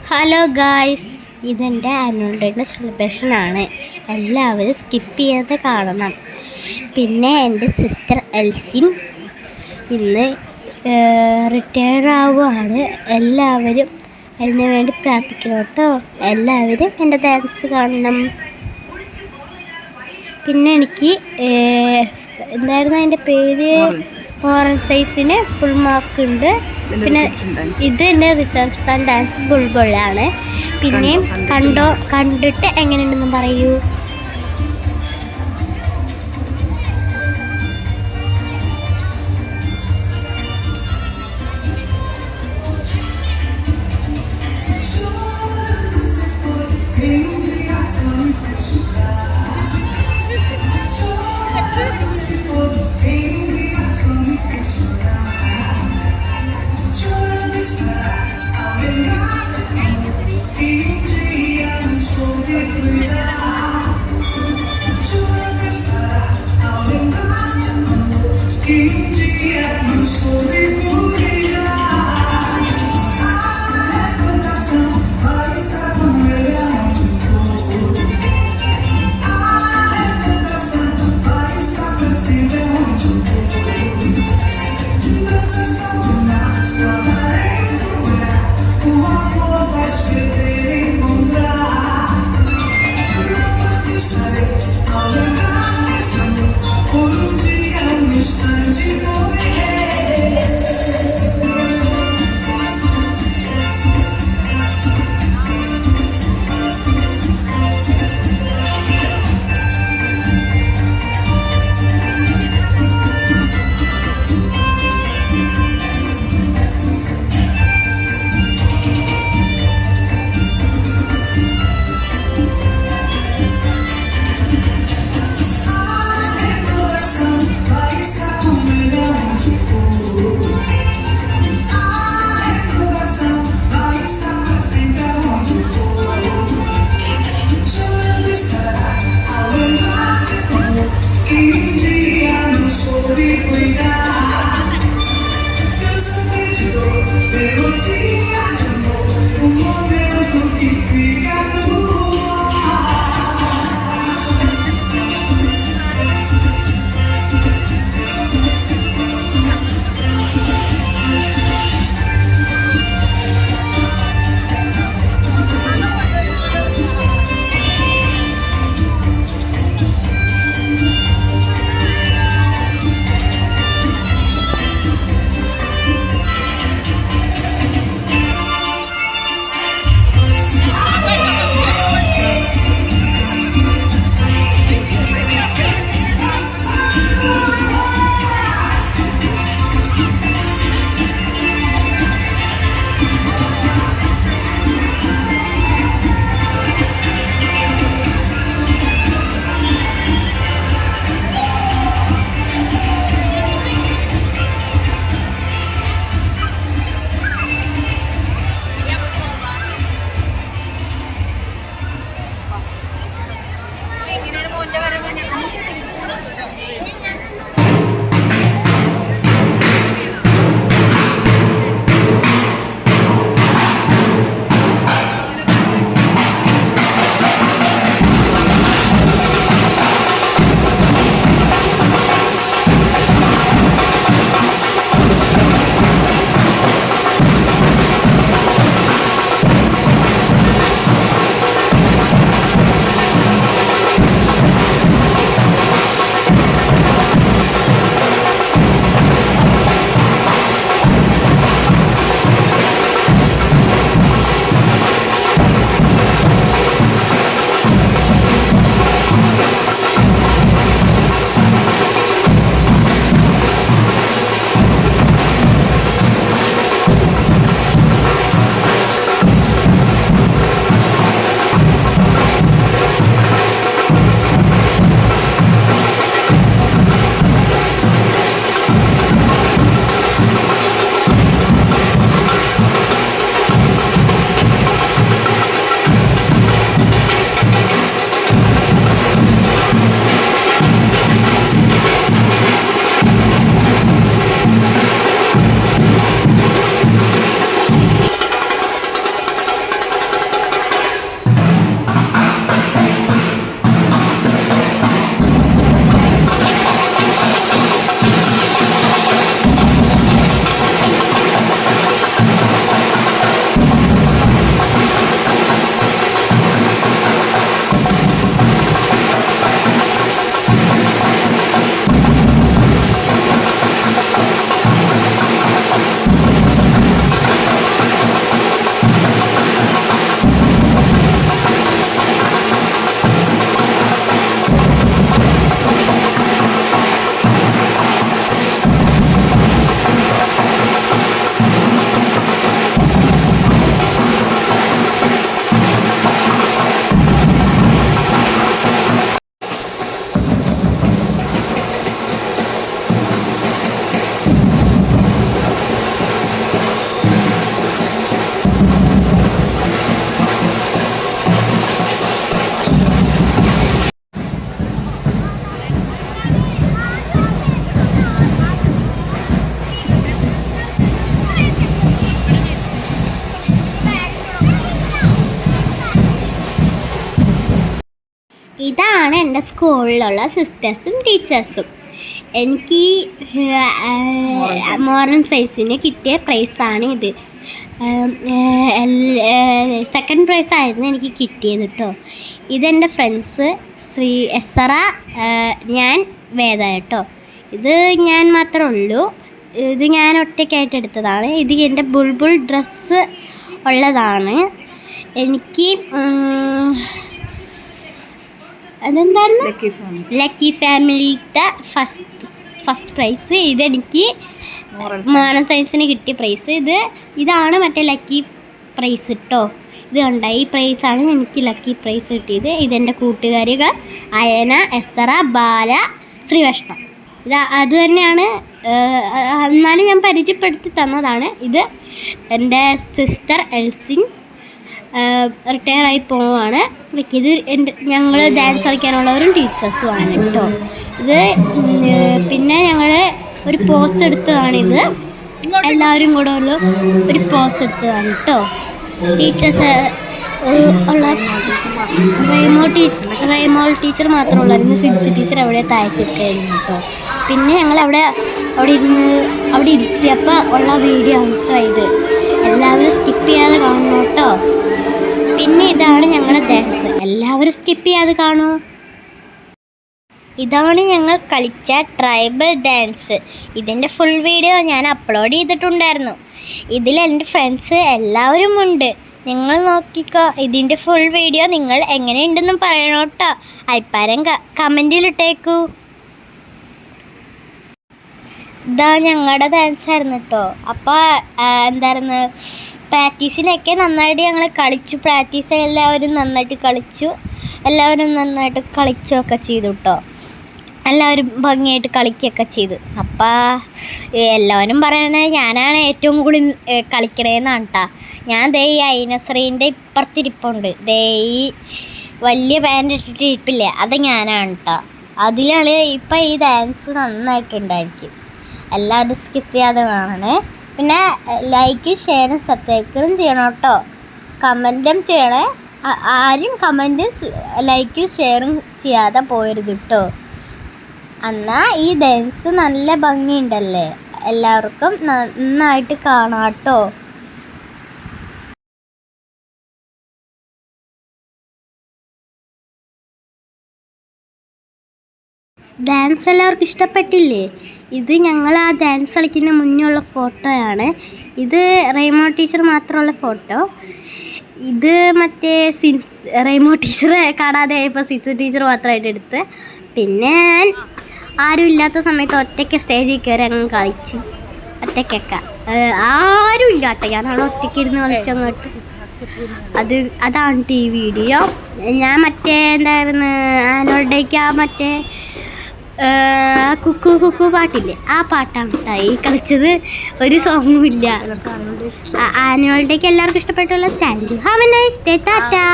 Hello guys, ഇതെൻ്റെ annual ഡേയുടെ സെലിബ്രേഷനാണ്. എല്ലാവരും സ്കിപ്പ് ചെയ്യാതെ കാണണം. പിന്നെ എൻ്റെ സിസ്റ്റർ എൽസിൻസ് ഇന്ന് റിട്ടയർഡ് ആവുകയാണ്. എല്ലാവരും അതിന് വേണ്ടി പ്രാർത്ഥിക്കണം കേട്ടോ. എല്ലാവരും എൻ്റെ ഡാൻസ് കാണണം. പിന്നെ എനിക്ക് എന്തായിരുന്നു അതിൻ്റെ പേര്, ഓറഞ്ച് സൈസിന് ഫുൾ മാർക്ക് ഉണ്ട്. പിന്നെ ഇത് എൻ്റെ റിസപ്ഷൻ ഡാൻസ് ബുൾബുളാണ്. പിന്നെയും കണ്ടിട്ട് എങ്ങനെയുണ്ടെന്ന് പറയൂ. ഇതാണ് എൻ്റെ സ്കൂളിലുള്ള സിസ്റ്റേഴ്സും ടീച്ചേഴ്സും. എനിക്ക് മോറൽ സയൻസിന് കിട്ടിയ പ്രൈസാണ് ഇത്. സെക്കൻഡ് പ്രൈസായിരുന്നു എനിക്ക് കിട്ടിയത് കേട്ടോ. ഇതെൻ്റെ ഫ്രണ്ട്സ് ശ്രീ എസ്സറ, ഞാൻ വേദ കേട്ടോ. ഇത് ഞാൻ മാത്രമേ ഉള്ളൂ. ഇത് ഞാൻ ഒറ്റയ്ക്കായിട്ട് എടുത്തതാണ്. ഇത് എൻ്റെ ബുൾബുൾ ഡ്രസ്സ് ഉള്ളതാണ്. എനിക്ക് അതെന്തായിരുന്നു ലക്കി ഫാമിലിത്തെ ഫസ്റ്റ് പ്രൈസ്. ഇതെനിക്ക് മോറൽ സയൻസിന് കിട്ടിയ പ്രൈസ്. ഇതാണ് മറ്റേ ലക്കി പ്രൈസ് കേട്ടോ. ഇത് കണ്ട ഈ പ്രൈസാണ് എനിക്ക് ലക്കി പ്രൈസ് കിട്ടിയത്. ഇതെൻ്റെ കൂട്ടുകാരികൾ അയന, എസ്സറ, ബാല, ശ്രീവഷ്ണ. അത് തന്നെയാണ്. എന്നാലും ഞാൻ പരിചയപ്പെടുത്തി തന്നതാണ്. ഇത് എൻ്റെ സിസ്റ്റർ എൽസിൻ റിട്ടയറായി പോവാണ്. ഇത് ഞങ്ങൾ ഡാൻസ് കളിക്കാനുള്ളവരും ടീച്ചേഴ്സുമാണ് കേട്ടോ. ഇത് പിന്നെ ഞങ്ങൾ ഒരു പോസ് എടുത്തതാണിത്. എല്ലാവരും കൂടെ ഒരു പോസ് എടുത്തതാണ് കേട്ടോ. ടീച്ചേഴ്സ് ഉള്ള റൈമോൾ ടീച്ചർ മാത്രമേ ഉള്ളായിരുന്നു. സിൻസി ടീച്ചർ അവിടെ താഴ്ത്തിക്കായിരുന്നു കേട്ടോ. പിന്നെ ഞങ്ങൾ അവിടെ ഇരുത്തിയപ്പോൾ ഉള്ള വീഡിയോ ആണ് കേട്ടോ ഇത്. എല്ലാവരും സ്കിപ്പ് ചെയ്യാതെ കാണണം കേട്ടോ. പിന്നെ ഇതാണ് ഞങ്ങളുടെ ഡാൻസ്. എല്ലാവരും സ്കിപ്പ് ചെയ്യാതെ കാണൂ. ഇതാണ് ഞങ്ങൾ കളിച്ച ട്രൈബൽ ഡാൻസ്. ഇതിൻ്റെ ഫുൾ വീഡിയോ ഞാൻ അപ്ലോഡ് ചെയ്തിട്ടുണ്ടായിരുന്നു. ഇതിൽ എൻ്റെ ഫ്രണ്ട്സ് എല്ലാവരും ഉണ്ട്. നിങ്ങൾ നോക്കിക്കോ. ഇതിൻ്റെ ഫുൾ വീഡിയോ നിങ്ങൾ എങ്ങനെയുണ്ടെന്ന് പറയണം കേട്ടോ. അഭിപ്രായം കമൻറ്റിലിട്ടേക്കൂ. ഇതാ ഞങ്ങളുടെ ഡാൻസ് ആയിരുന്നു കേട്ടോ. അപ്പോൾ എന്തായിരുന്നു, പ്രാക്ടീസിനൊക്കെ നന്നായിട്ട് ഞങ്ങൾ കളിച്ചു. പ്രാക്ടീസ് എല്ലാവരും നന്നായിട്ട് കളിച്ചു. എല്ലാവരും നന്നായിട്ട് കളിക്കുകയൊക്കെ ചെയ്തു കേട്ടോ. എല്ലാവരും ഭംഗിയായിട്ട് കളിക്കുകയൊക്കെ ചെയ്തു. അപ്പോൾ എല്ലാവരും പറയണേ ഞാനാണ് ഏറ്റവും കൂടുതൽ കളിക്കണേന്നാണ് കേട്ടോ. ഞാൻ ദേ ഈ ഐനസ്രീൻ്റെ ഇപ്പുറത്തിരിപ്പുണ്ട്. ദേ ഈ വലിയ പാൻ്റ് ഇട്ടിട്ട് ഇരിപ്പില്ലേ, അത് ഞാനാണ് കേട്ടോ. അതിലാണ് ഇപ്പം ഈ ഡാൻസ് നന്നായിട്ടുണ്ടായിരിക്കും. എല്ലാവരും സ്കിപ്പ് ചെയ്യാതെ കാണണേ. പിന്നെ ലൈക്കും ഷെയറും സബ്സ്ക്രൈബും ചെയ്യണം കേട്ടോ. കമൻറ്റും ചെയ്യണേ. ആരും കമൻറ്റും ലൈക്കും ഷെയറും ചെയ്യാതെ പോയരുത് കേട്ടോ. എന്നാൽ ഈ ഡാൻസ് നല്ല ഭംഗിയുണ്ടല്ലേ. എല്ലാവർക്കും നന്നായിട്ട് കാണാം കേട്ടോ. ഡാൻസ് എല്ലാവർക്കും ഇഷ്ടപ്പെട്ടില്ലേ? ഇത് ഞങ്ങൾ ആ ഡാൻസ് കളിക്കുന്ന മുന്നുള്ള ഫോട്ടോയാണ്. ഇത് റൈമോ ടീച്ചർ മാത്രമുള്ള ഫോട്ടോ. ഇത് മറ്റേ റൈമോ ടീച്ചറെ കാണാതെ ഇപ്പോൾ സിൻസി ടീച്ചർ മാത്രമായിട്ട് എടുത്ത്. പിന്നെ ഞാൻ ആരും ഇല്ലാത്ത സമയത്ത് ഒറ്റയ്ക്ക് സ്റ്റേജിൽ കയറി അങ്ങ് കളിച്ച് ഒറ്റയ്ക്കൊക്കെ. ആരും ഇല്ല കേട്ടോ. ഞാനവിടെ ഒറ്റയ്ക്ക് ഇരുന്ന് കളിച്ചങ്ങോട്ട്. അതാണ് ഈ വീഡിയോ. ഞാൻ മറ്റേ എന്തായിരുന്നു ആനുവൽ ഡേക്ക് മറ്റേ കുക്കു കുക്കു പാട്ടില്ലേ, ആ പാട്ടാണ് കേട്ടോ ഈ കളിച്ചത്. ഒരു സോങ്ങും ഇല്ല. ആനുവൽ ഡേക്ക് എല്ലാവർക്കും ഇഷ്ടപ്പെട്ടുള്ള thank you. Have a nice day. Tata.